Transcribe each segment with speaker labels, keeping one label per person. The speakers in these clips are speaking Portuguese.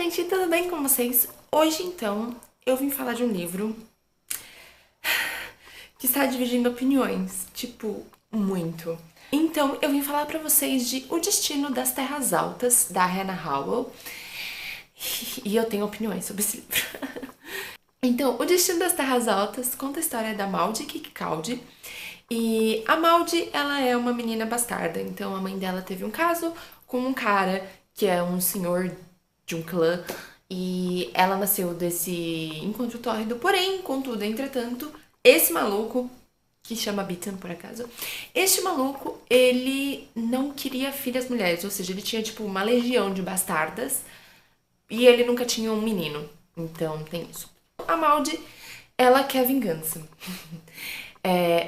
Speaker 1: gente, tudo bem com vocês? Hoje, então, eu vim falar de um livro que está dividindo opiniões, tipo, muito. Então, eu vim falar pra vocês de O Destino das Terras Altas, da Hannah Howell, e eu tenho opiniões sobre esse livro. Então, O Destino das Terras Altas conta a história da Maud Kirkcaldy. E a Maud, ela é uma menina bastarda, então a mãe dela teve um caso com um cara que é um senhor de um clã e ela nasceu desse encontro tórrido, porém, contudo, entretanto, esse maluco, que chama Beaton por acaso, este maluco, ele não queria filhas mulheres, ou seja, ele tinha tipo uma legião de bastardas e ele nunca tinha um menino, então tem isso. A Maud, ela quer vingança.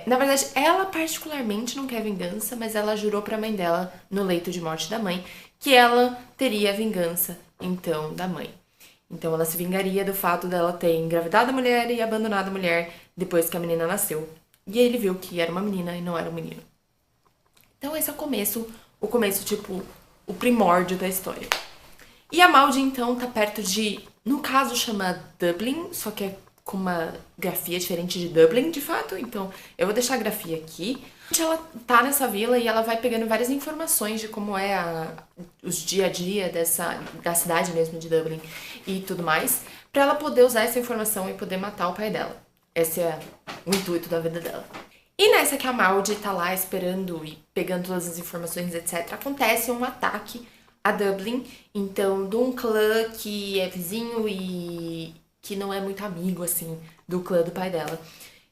Speaker 1: Na verdade, ela particularmente não quer vingança, mas ela jurou pra mãe dela, no leito de morte da mãe, que ela teria vingança, então, da mãe. Então ela se vingaria do fato dela ter engravidado a mulher e abandonado a mulher depois que a menina nasceu. E ele viu que era uma menina e não era um menino. Então esse é o começo, tipo, o primórdio da história. E a Maud, então, tá perto de... No caso, chama Dublin, só que é com uma grafia diferente de Dublin, de fato. Então, eu vou deixar a grafia aqui. Ela tá nessa vila e ela vai pegando várias informações de como é os dia a dia da cidade mesmo de Dublin e tudo mais, pra ela poder usar essa informação e poder matar o pai dela. Esse é o intuito da vida dela. E nessa que a Maud tá lá esperando e pegando todas as informações, etc., acontece um ataque a Dublin, então, de um clã que é vizinho e que não é muito amigo, assim, do clã do pai dela.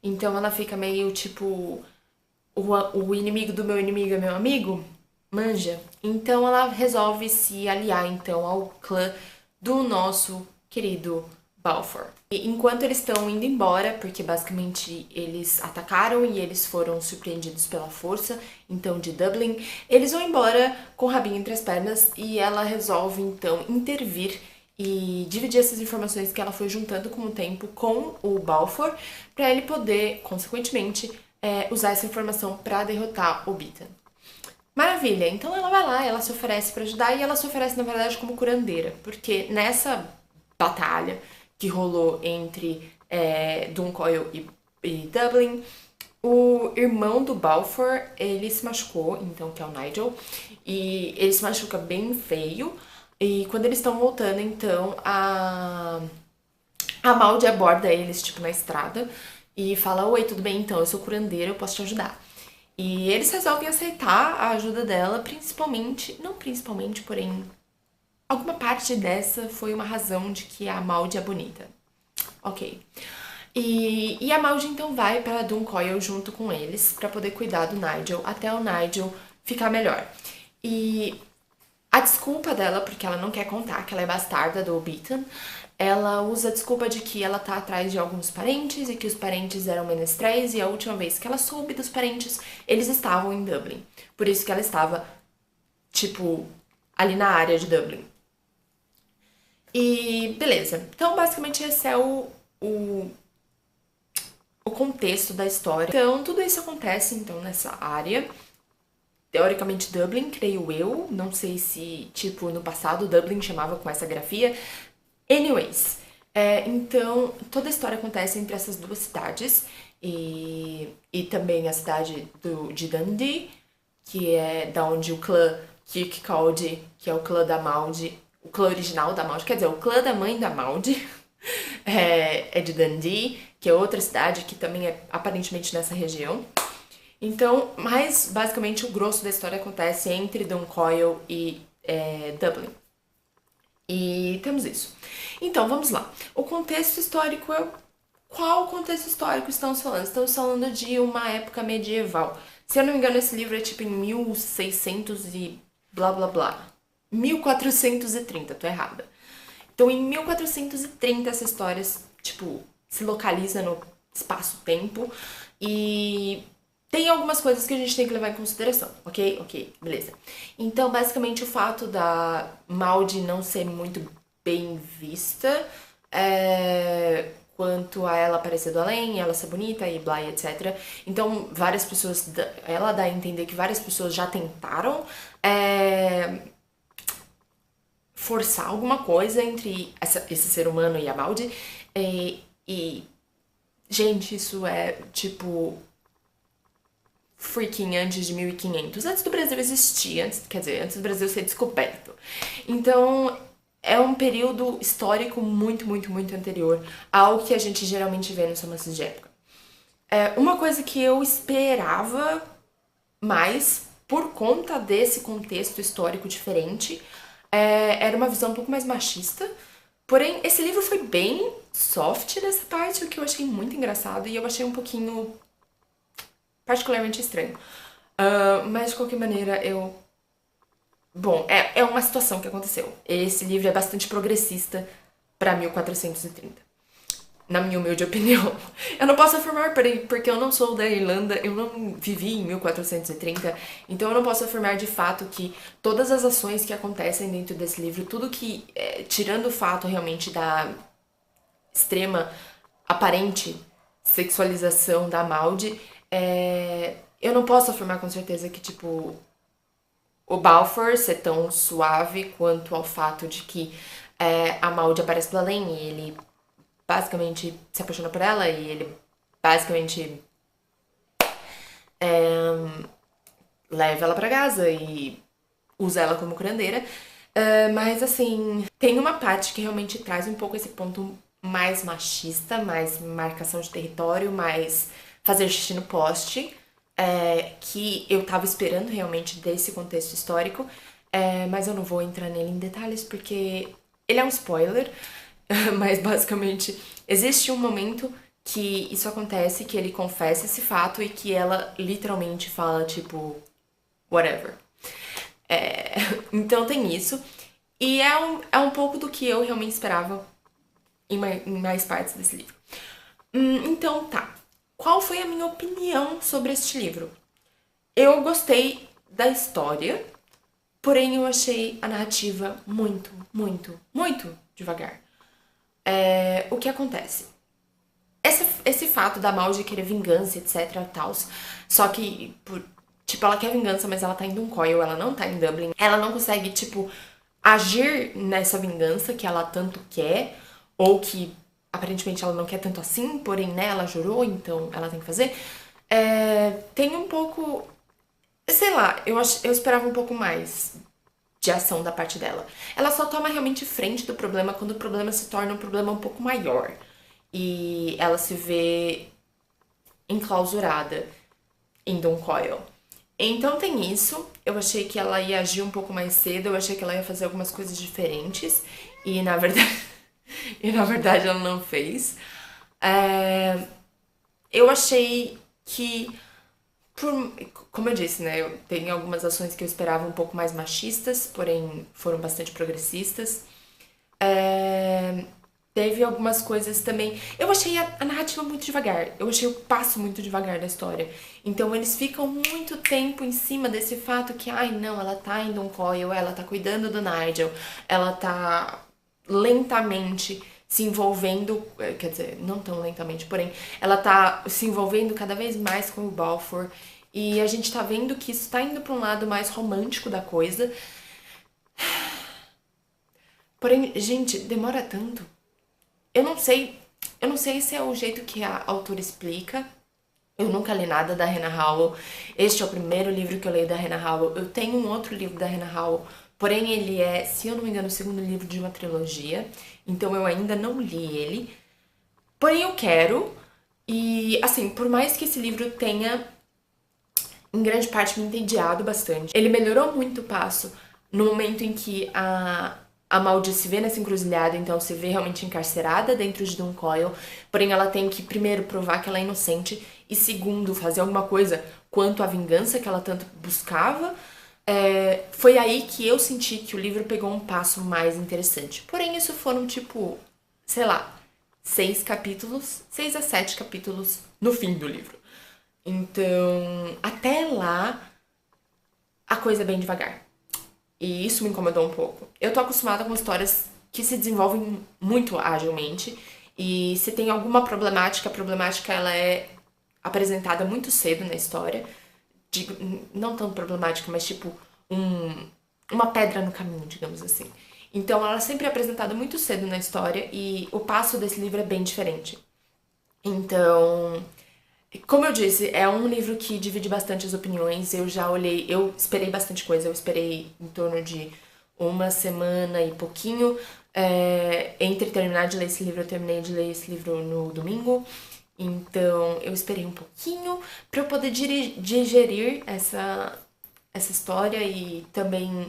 Speaker 1: Então ela fica meio tipo, o inimigo do meu inimigo é meu amigo? Manja? Então ela resolve se aliar, então, ao clã do nosso querido Balfour. E enquanto eles estão indo embora, porque basicamente eles atacaram e eles foram surpreendidos pela força, então, de Dublin, eles vão embora com o rabinho entre as pernas e ela resolve, então, intervir e dividir essas informações que ela foi juntando com o tempo com o Balfour, para ele poder, consequentemente, usar essa informação para derrotar o Beaton. Maravilha, então ela vai lá, ela se oferece para ajudar e ela se oferece, na verdade, como curandeira, porque nessa batalha que rolou entre Duncoyle e Dublin, o irmão do Balfour, ele se machucou, então, que é o Nigel, e ele se machuca bem feio, e quando eles estão voltando, então, a Maud aborda eles, tipo, na estrada, e fala, oi, tudo bem? Então, eu sou curandeira, eu posso te ajudar. E eles resolvem aceitar a ajuda dela, principalmente, não principalmente, porém, alguma parte dessa foi uma razão de que a Maud é bonita. Ok. E a Maud então vai para Duncoyle junto com eles para poder cuidar do Nigel até o Nigel ficar melhor. E a desculpa dela, porque ela não quer contar que ela é bastarda do Beaton, ela usa a desculpa de que ela tá atrás de alguns parentes e que os parentes eram menestréis e a última vez que ela soube dos parentes, eles estavam em Dublin. Por isso que ela estava, tipo, ali na área de Dublin. E beleza. Então, basicamente, esse é o contexto da história. Então, tudo isso acontece, então, nessa área. Teoricamente, Dublin, creio eu. Não sei se, tipo, no passado Dublin chamava com essa grafia. Anyways, então, toda a história acontece entre essas duas cidades. E também a cidade de Dundee, que é da onde o clã Kirkcaldy, que é o clã da Maud, o clã original da Maud, quer dizer, o clã da mãe da Maud, é de Dundee, que é outra cidade que também é aparentemente nessa região. Então, mas basicamente o grosso da história acontece entre Duncoyle e Dublin. E temos isso. Então, vamos lá. O contexto histórico é... Qual contexto histórico estamos falando? Estamos falando de uma época medieval. Se eu não me engano, esse livro é tipo em 1600 e blá blá blá. 1430, tô errada. Então, em 1430, essa história, tipo, se localiza no espaço-tempo e tem algumas coisas que a gente tem que levar em consideração, ok? Ok, beleza. Então, basicamente, o fato da Maud não ser muito bem vista, quanto a ela aparecer do além, ela ser bonita e blá e etc. Então, várias pessoas, ela dá a entender que várias pessoas já tentaram forçar alguma coisa entre esse ser humano e a Maldi. Gente, isso é, tipo, freaking antes de 1500. Antes do Brasil existir, antes do Brasil ser descoberto. Então, é um período histórico muito, muito, muito anterior ao que a gente geralmente vê nos romances de época. Uma coisa que eu esperava mais, por conta desse contexto histórico diferente, era uma visão um pouco mais machista. Porém, esse livro foi bem soft nessa parte, o que eu achei muito engraçado e eu achei um pouquinho particularmente estranho. Mas de qualquer maneira, Bom, é uma situação que aconteceu. Esse livro é bastante progressista pra 1430. Na minha humilde opinião. Eu não posso afirmar, porque eu não sou da Irlanda, eu não vivi em 1430, então eu não posso afirmar de fato que todas as ações que acontecem dentro desse livro, tudo que, tirando o fato realmente da extrema, aparente sexualização da Maud, eu não posso afirmar com certeza que, tipo, o Balfour ser tão suave quanto ao fato de que a Maud aparece do além e ele basicamente se apaixona por ela e ele basicamente leva ela pra casa e usa ela como curandeira. Mas assim, tem uma parte que realmente traz um pouco esse ponto mais machista, mais marcação de território, mais fazer xixi no poste, que eu tava esperando realmente desse contexto histórico, mas eu não vou entrar nele em detalhes porque ele é um spoiler, mas basicamente existe um momento que isso acontece, que ele confessa esse fato e que ela literalmente fala, tipo, whatever. Então tem isso. E é um pouco do que eu realmente esperava em mais partes desse livro. Então tá. Qual foi a minha opinião sobre este livro? Eu gostei da história, porém eu achei a narrativa muito, muito, muito devagar. O que acontece? Esse fato da Maud querer vingança, etc, tal, só que, tipo, ela quer vingança, mas ela tá em Duncoyle, ela não tá em Dublin. Ela não consegue, tipo, agir nessa vingança que ela tanto quer, ou que aparentemente ela não quer tanto assim, porém, né, ela jurou, então ela tem que fazer. Tem um pouco... Sei lá, eu esperava um pouco mais de ação da parte dela. Ela só toma realmente frente do problema quando o problema se torna um problema um pouco maior. E ela se vê enclausurada em Duncoyle. Então tem isso. Eu achei que ela ia agir um pouco mais cedo, eu achei que ela ia fazer algumas coisas diferentes. E na verdade, ela não fez. Eu achei que, como eu disse, né, eu tenho algumas ações que eu esperava um pouco mais machistas, porém foram bastante progressistas. Teve algumas coisas também. Eu achei a narrativa muito devagar. Eu achei o passo muito devagar da história. Então eles ficam muito tempo em cima desse fato que, ai não, ela tá em Duncoyle, ela tá cuidando do Nigel, ela tá lentamente se envolvendo, quer dizer, não tão lentamente, porém, ela tá se envolvendo cada vez mais com o Balfour. E a gente tá vendo que isso tá indo pra um lado mais romântico da coisa. Porém, gente, demora tanto. Eu não sei se é o jeito que a autora explica. Eu nunca li nada da Hannah Howell. Este é o primeiro livro que eu leio da Hannah Howell. Eu tenho um outro livro da Hannah Howell, porém ele é, se eu não me engano, o segundo livro de uma trilogia. Então eu ainda não li ele. Porém eu quero. E, assim, por mais que esse livro tenha, em grande parte, me entediado bastante, ele melhorou muito o passo no momento em que a Maud se vê nessa encruzilhada, então se vê realmente encarcerada dentro de Duncoyle, porém ela tem que, primeiro, provar que ela é inocente e, segundo, fazer alguma coisa quanto à vingança que ela tanto buscava. Foi aí que eu senti que o livro pegou um passo mais interessante. Porém, isso foram, tipo, sei lá, 6 a 7 capítulos no fim do livro. Então, até lá, a coisa é bem devagar. E isso me incomodou um pouco. Eu tô acostumada com histórias que se desenvolvem muito agilmente. E se tem alguma problemática, a problemática ela é apresentada muito cedo na história. Digo, não tão problemática, mas tipo uma pedra no caminho, digamos assim. Então ela sempre é apresentada muito cedo na história e o passo desse livro é bem diferente. Então, como eu disse, é um livro que divide bastante as opiniões. Eu já olhei, eu esperei bastante coisa, eu esperei em torno de uma semana e pouquinho. Entre terminar de ler esse livro, eu terminei de ler esse livro no domingo. Então, eu esperei um pouquinho pra eu poder digerir essa história e também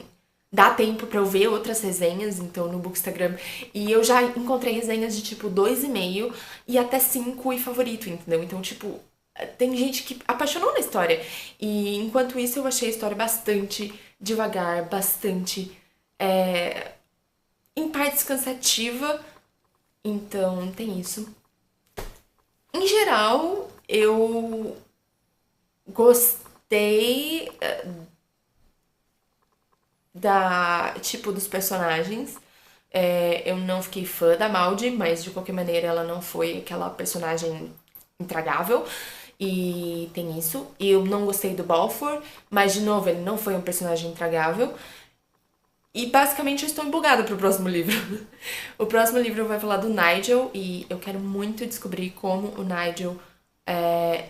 Speaker 1: dá tempo pra eu ver outras resenhas, então no Bookstagram. E eu já encontrei resenhas de tipo 2,5 e até 5 e favorito, entendeu? Então, tipo, tem gente que apaixonou na história. E enquanto isso, eu achei a história bastante devagar, bastante em partes cansativa. Então, tem isso. Em geral, eu gostei dos personagens. Eu não fiquei fã da Maldi, mas de qualquer maneira ela não foi aquela personagem intragável. E tem isso. E eu não gostei do Balfour, mas de novo, ele não foi um personagem intragável. E basicamente eu estou empolgada pro próximo livro. O próximo livro vai falar do Nigel e eu quero muito descobrir como o Nigel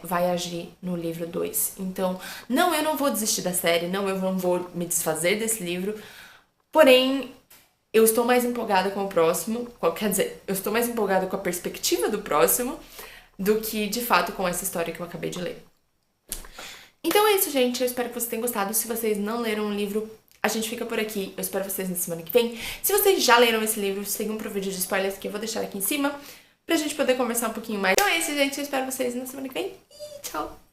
Speaker 1: vai agir no livro 2. Então, não, eu não vou desistir da série, não, eu não vou me desfazer desse livro. Porém, eu estou mais empolgada com o próximo, quer dizer, eu estou mais empolgada com a perspectiva do próximo do que, de fato, com essa história que eu acabei de ler. Então é isso, gente. Eu espero que vocês tenham gostado. Se vocês não leram o livro, a gente fica por aqui. Eu espero vocês na semana que vem. Se vocês já leram esse livro, sigam pro vídeo de spoilers que eu vou deixar aqui em cima pra gente poder conversar um pouquinho mais. Então é isso, gente. Eu espero vocês na semana que vem. E tchau!